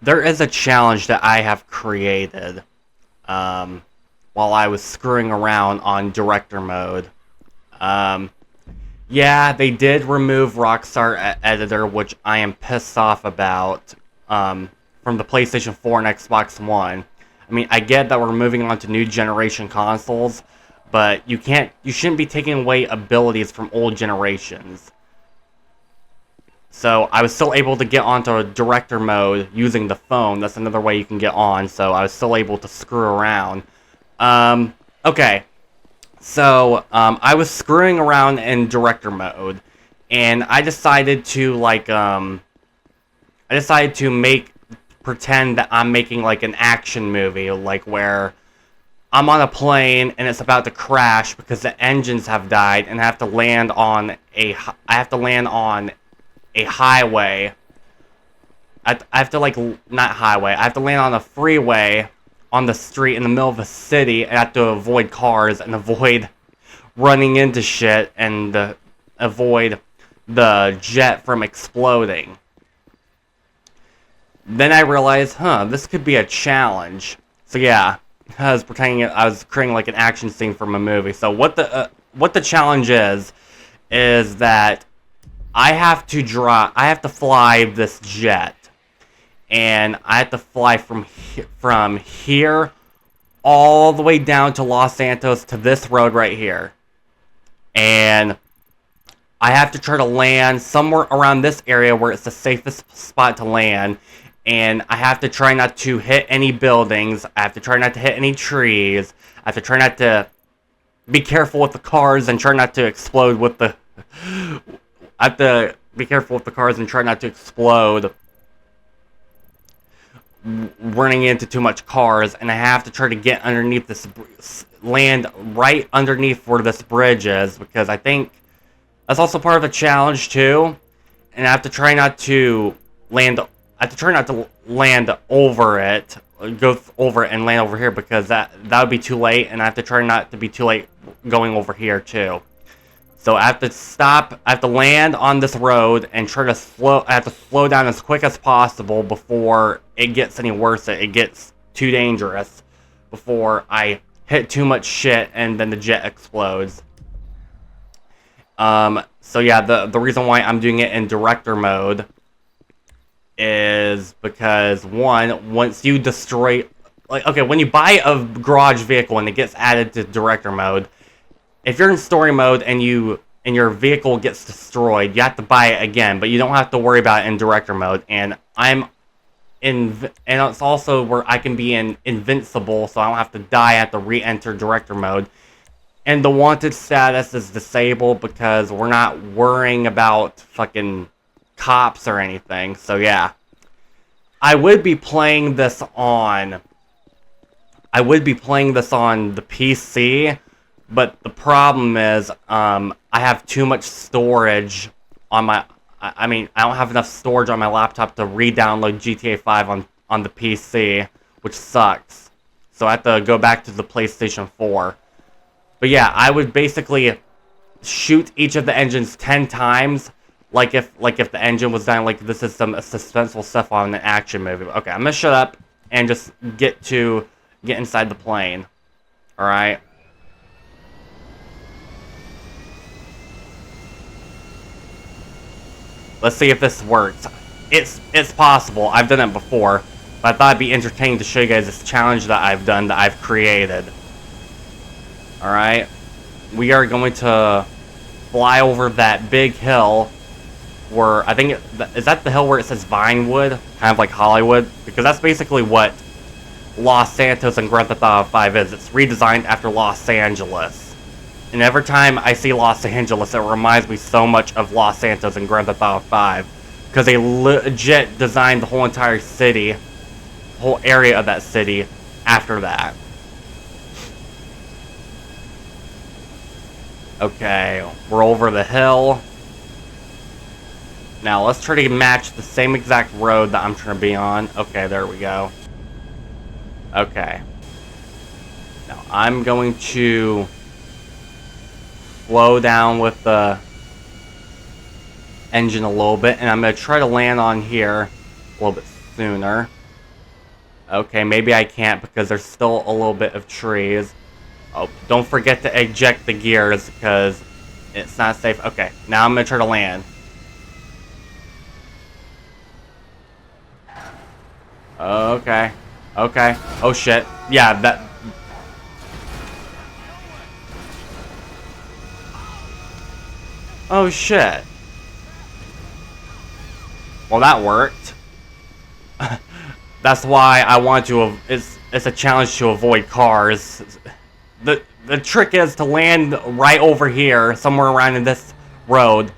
there is a challenge that I have created um, while I was screwing around on director mode. Um, yeah, they did remove Rockstar Editor, which I am pissed off about, from the PlayStation 4 and Xbox One. I mean, I get that we're moving on to new generation consoles, but you shouldn't be taking away abilities from old generations. So I was still able to get onto a director mode using the phone. That's another way you can get on. So I was still able to screw around. Okay. So I was screwing around in director mode, and I decided to make pretend that I'm making like an action movie, like where I'm on a plane and it's about to crash because the engines have died, and I have to land on a highway. I have to like not highway. I have to land on a freeway on the street in the middle of a city, and I have to avoid cars and avoid running into shit and avoid the jet from exploding. Then I realized, this could be a challenge. So yeah, I was creating like an action scene from a movie. So what the challenge is that I have to fly this jet, and I have to fly from here all the way down to Los Santos to this road right here, and I have to try to land somewhere around this area where it's the safest spot to land, and I have to try not to hit any buildings. I have to try not to hit any trees. I have to try not to be careful with the cars and try not to explode with the I have to be careful with the cars and try not to explode running into too much cars, and I have to try to get underneath land right underneath where this bridge is, because I think that's also part of the challenge too, and I have to try not to land over it, go over it and land over here, because that would be too late, and I have to try not to be too late going over here too. So I have to stop, I have to land on this road and I have to slow down as quick as possible before it gets any worse, it gets too dangerous, before I hit too much shit and then the jet explodes. So yeah, the reason why I'm doing it in director mode is because, one, once you destroy, like, okay, when you buy a garage vehicle and it gets added to director mode, if you're in story mode and your vehicle gets destroyed, you have to buy it again, but you don't have to worry about it in director mode. And and it's also where I can be invincible, so I don't have to die. I have to re-enter director mode. And the wanted status is disabled because we're not worrying about fucking cops or anything. So yeah, I would be playing this on the PC. But the problem is, I have too much storage on my... I mean, I don't have enough storage on my laptop to re-download GTA 5 on the PC, which sucks. So I have to go back to the PlayStation 4. But yeah, I would basically shoot each of the engines 10 times, like if the engine was down, like this is some suspenseful stuff on an action movie. Okay, I'm gonna shut up and just get inside the plane. Alright? Let's see if this works. It's possible. I've done it before. But I thought it'd be entertaining to show you guys this challenge that I've created. Alright. We are going to fly over that big hill where, I think, is that the hill where it says Vinewood? Kind of like Hollywood? Because that's basically what Los Santos and Grand Theft Auto 5 is. It's redesigned after Los Angeles. And every time I see Los Angeles, it reminds me so much of Los Santos and Grand Theft Auto 5. Because they legit designed the whole entire city, whole area of that city, after that. Okay, we're over the hill. Now let's try to match the same exact road that I'm trying to be on. Okay, there we go. Okay. Now I'm going to slow down with the engine a little bit, and I'm going to try to land on here a little bit sooner. Okay, maybe I can't because there's still a little bit of trees. Oh, don't forget to eject the gears because it's not safe. Okay, now I'm gonna try to land. Okay. Okay. Oh shit. Yeah, that... Oh shit. Well, that worked. That's why I want to... It's a challenge to avoid cars. The trick is to land right over here, somewhere around in this road,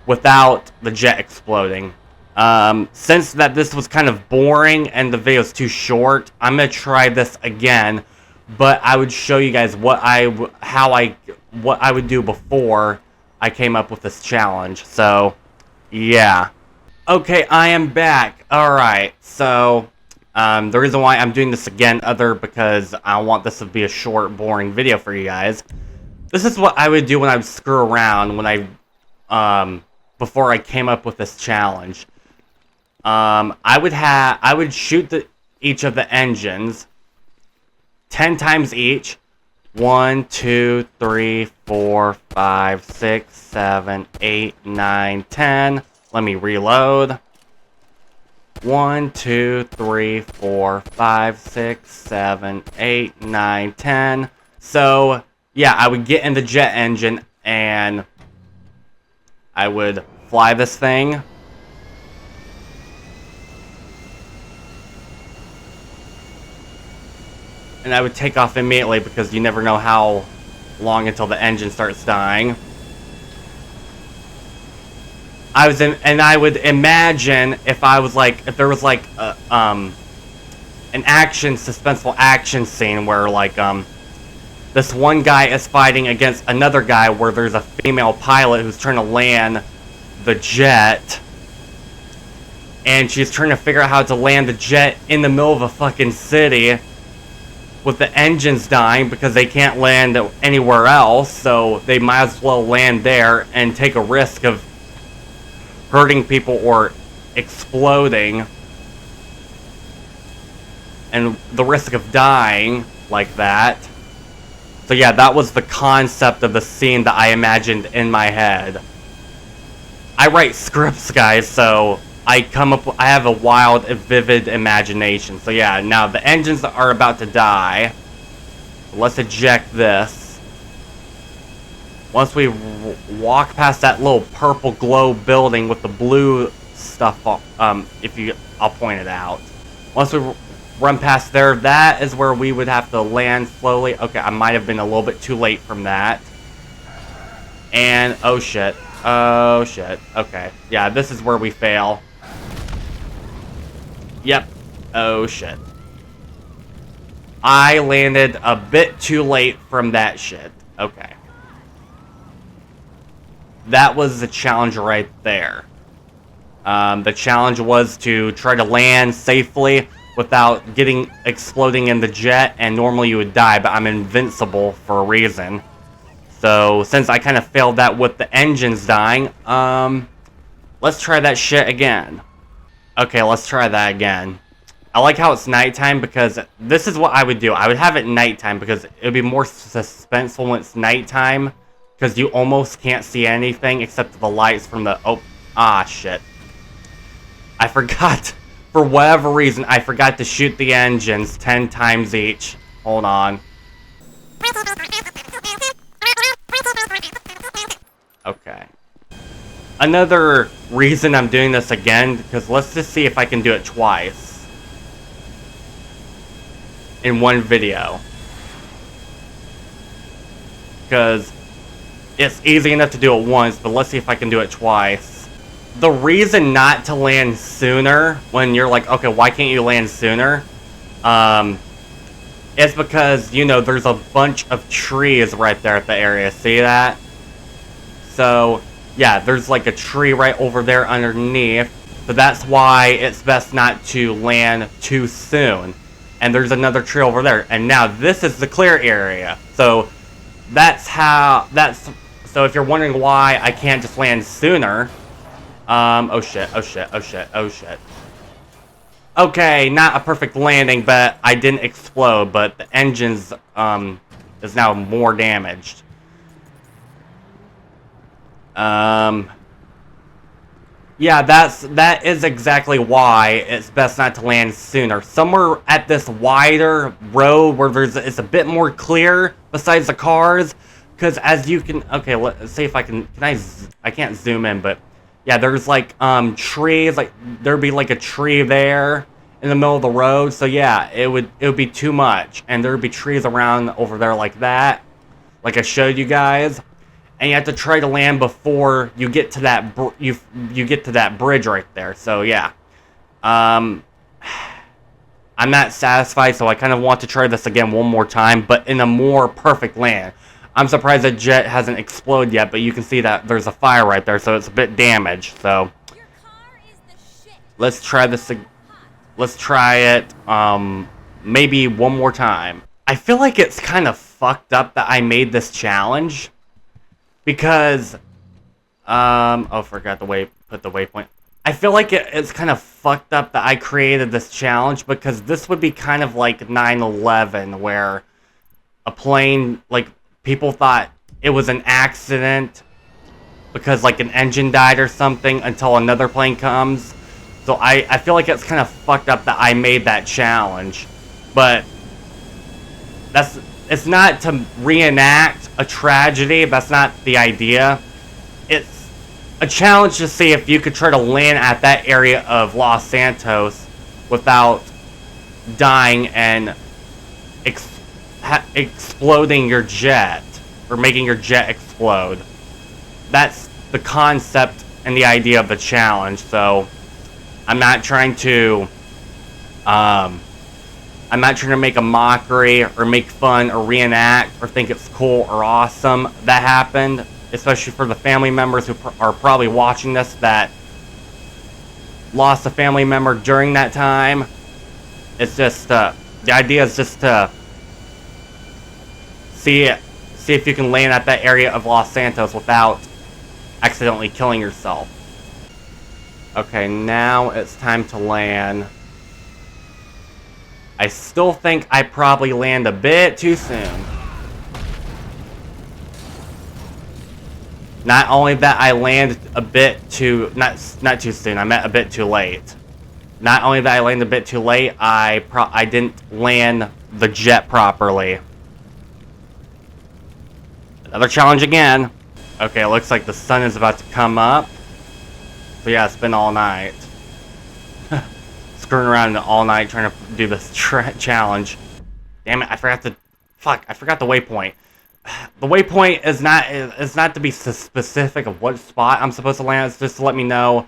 without the jet exploding. Since that this was kind of boring and the video is too short, I'm gonna try this again, but I would show you guys what I would do before I came up with this challenge. So, yeah. Okay, I am back. Alright, so, the reason why I'm doing this again, because I want this to be a short, boring video for you guys. This is what I would do when I would screw around, before I came up with this challenge. I would shoot each of the engines 10 times each. 1, 2, 3, 4, 5, 6, 7, 8, 9, 10. Let me reload. 1, 2, 3, 4, 5, 6, 7, 8, 9, 10. So, yeah, I would get in the jet engine and I would fly this thing. And I would take off immediately because you never know how long until the engine starts dying. I would imagine if there was like an suspenseful action scene where like this one guy is fighting against another guy where there's a female pilot who's trying to land the jet. And she's trying to figure out how to land the jet in the middle of a fucking city with the engines dying because they can't land anywhere else, so they might as well land there and take a risk of hurting people or exploding and the risk of dying like that. So yeah, that was the concept of the scene that I imagined in my head. I write scripts, guys, so I have a wild, vivid imagination. So yeah, now the engines are about to die. Let's eject this. Once we walk past that little purple glow building with the blue stuff, I'll point it out. Once we run past there, that is where we would have to land slowly. Okay, I might have been a little bit too late from that. And, oh shit. Oh shit. Okay. Yeah, this is where we fail. Yep. Oh shit. I landed a bit too late from that shit. Okay. That was the challenge right there. The challenge was to try to land safely without exploding in the jet, and normally you would die, but I'm invincible for a reason. So, since I kind of failed that with the engines dying, let's try that shit again. Okay, let's try that again. I like how it's nighttime because this is what I would do. I would have it nighttime because it would be more suspenseful when it's nighttime because you almost can't see anything except the lights from the... Oh, ah, shit. I forgot. For whatever reason, I forgot to shoot the engines 10 times each. Hold on. Okay. Another reason I'm doing this again, because let's just see if I can do it twice. In one video. Because it's easy enough to do it once, but let's see if I can do it twice. The reason not to land sooner, when you're like, okay, why can't you land sooner? It's because, you know, there's a bunch of trees right there at the area. See that? So, yeah, there's like a tree right over there underneath. So that's why it's best not to land too soon. And there's another tree over there. And now this is the clear area. So so if you're wondering why I can't just land sooner. Oh shit, oh shit, oh shit, oh shit. Okay, not a perfect landing, but I didn't explode, but the engine's, is now more damaged. Yeah, that is exactly why it's best not to land sooner. Somewhere at this wider road where it's a bit more clear besides the cars, because as you can, okay, let's see if I can I can't zoom in, but yeah, there's like trees, like there'd be like a tree there in the middle of the road. So yeah, it would be too much, and there'd be trees around over there like that, like I showed you guys. And you have to try to land before you get to that you get to that bridge right there. So yeah, I'm not satisfied, so I kind of want to try this again one more time, but in a more perfect land. I'm surprised the jet hasn't exploded yet, but you can see that there's a fire right there, so it's a bit damaged. So let's try this. Let's try it. Maybe one more time. I feel like it's kind of fucked up that I made this challenge. Because, oh, forgot the put the waypoint. I feel like it's kind of fucked up that I created this challenge, because this would be kind of like 9/11, where a plane, like, people thought it was an accident because, like, an engine died or something until another plane comes. So I feel like it's kind of fucked up that I made that challenge. But it's not to reenact a tragedy. That's not the idea. It's a challenge to see if you could try to land at that area of Los Santos without dying and exploding your jet, or making your jet explode. That's the concept and the idea of the challenge. So I'm not trying to make a mockery or make fun or reenact or think it's cool or awesome that happened, especially for the family members who are probably watching this that lost a family member during that time. It's just, the idea is just to see if you can land at that area of Los Santos without accidentally killing yourself. Okay, now it's time to land. I still think I probably land a bit too soon. Not only that, I landed a bit too, not too soon, I meant a bit too late. Not only that I landed a bit too late, I didn't land the jet properly. Another challenge again. Okay, it looks like the sun is about to come up. So yeah, it's been all night. Screwing around all night trying to do this challenge. Damn it, I forgot the waypoint. The waypoint is not to be specific of what spot I'm supposed to land. It's just to let me know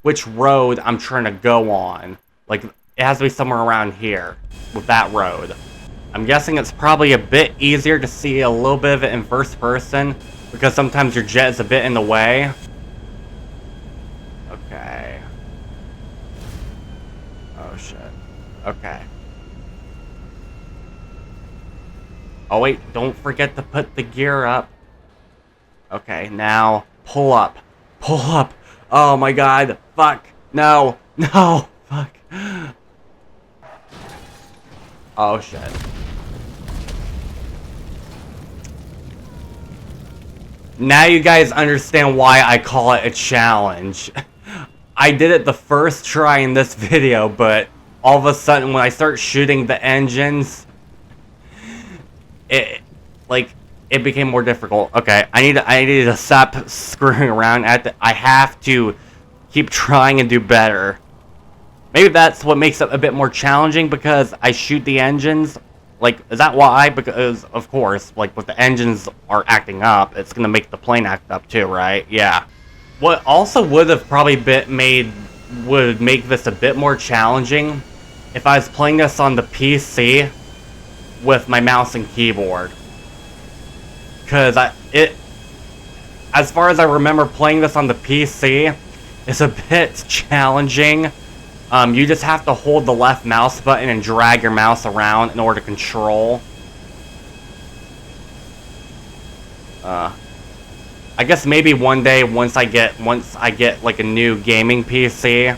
which road I'm trying to go on. Like, it has to be somewhere around here with that road. I'm guessing it's probably a bit easier to see a little bit of it in first person, because sometimes your jet is a bit in the way. Okay. Oh shit. Okay. Oh wait, don't forget to put the gear up. Okay, now pull up. Pull up. Oh my god. Fuck. No. No. Fuck. Oh shit. Now you guys understand why I call it a challenge. I did it the first try in this video, but all of a sudden when I start shooting the engines, it became more difficult. Okay, I need to stop screwing around I have to keep trying and do better. Maybe that's what makes it a bit more challenging, because I shoot the engines. Like, is that why? Because, of course, like, if the engines are acting up, it's gonna make the plane act up too, right? Yeah. What also would have probably would make this a bit more challenging if I was playing this on the PC with my mouse and keyboard. Because as far as I remember playing this on the PC, it's a bit challenging. You just have to hold the left mouse button and drag your mouse around in order to control. I guess maybe one day, once I get like a new gaming PC,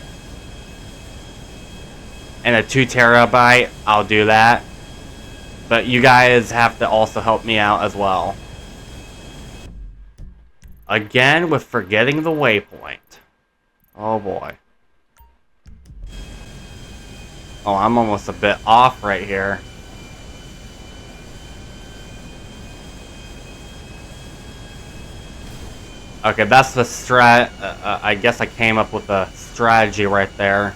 and a 2 terabyte, I'll do that. But you guys have to also help me out as well. Again with forgetting the waypoint. Oh boy. Oh, I'm almost a bit off right here. Okay, that's the I guess I came up with a strategy right there.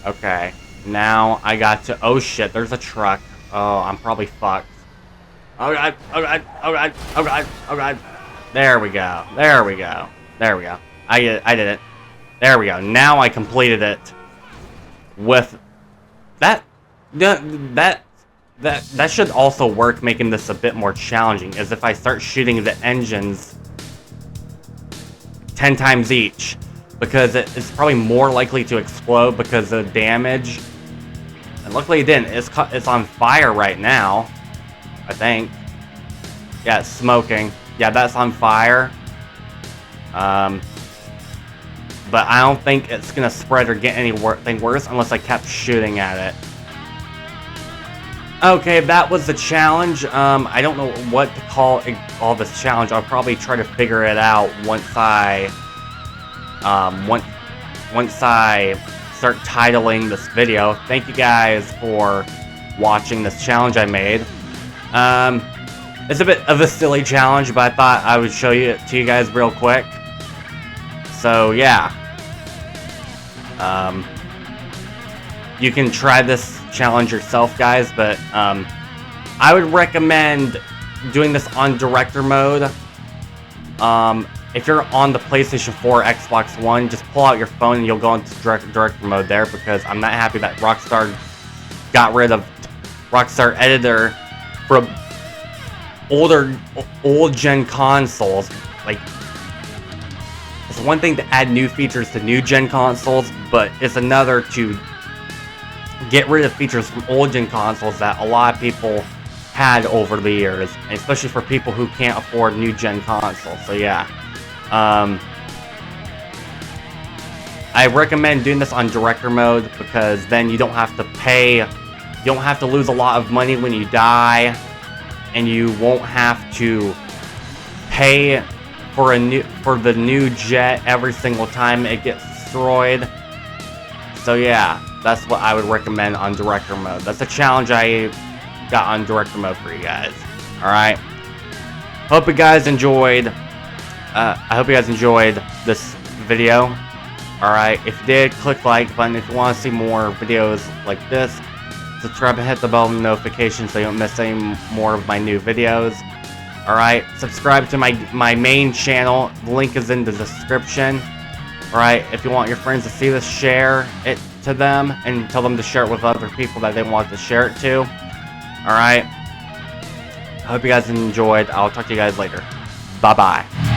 Okay, now I got to... Oh shit, there's a truck. Oh, I'm probably fucked. Oh god, oh god, oh god, oh god, oh god. There we go, there we go, there we go. I did it. There we go. Now I completed it with... That should also work, making this a bit more challenging, is if I start shooting the engines 10 times each, because it's probably more likely to explode because of damage. And luckily it didn't. It's on fire right now, I think. Yeah, it's smoking. Yeah, that's on fire. But I don't think it's gonna spread or get anything worse unless I kept shooting at it. Okay, that was the challenge. I don't know what to call this challenge. I'll probably try to figure it out once I start titling this video. Thank you guys for watching this challenge I made. It's a bit of a silly challenge, but I thought I would show it to you guys real quick. So yeah. You can try this challenge yourself, guys, but I would recommend doing this on director mode. If you're on the PlayStation 4 or Xbox One, just pull out your phone and you'll go into director mode there, because I'm not happy that Rockstar got rid of Rockstar Editor for old gen consoles. Like, it's one thing to add new features to new gen consoles, but it's another to get rid of features from old gen consoles that a lot of people had over the years, especially for people who can't afford new gen consoles. So yeah, I recommend doing this on director mode, because then you don't have to pay, you don't have to lose a lot of money when you die, and you won't have to pay for the new jet every single time it gets destroyed. So yeah, that's what I would recommend on director mode. That's a challenge I got on director mode for you guys. Alright. Hope you guys enjoyed. I hope you guys enjoyed this video. Alright, if you did, click the like button. If you want to see more videos like this, subscribe and hit the bell notification so you don't miss any more of my new videos. Alright, subscribe to my main channel. The link is in the description. Alright, if you want your friends to see this, share it to them and tell them to share it with other people that they want to share it to. Alright, I hope you guys enjoyed. I'll talk to you guys later. Bye bye.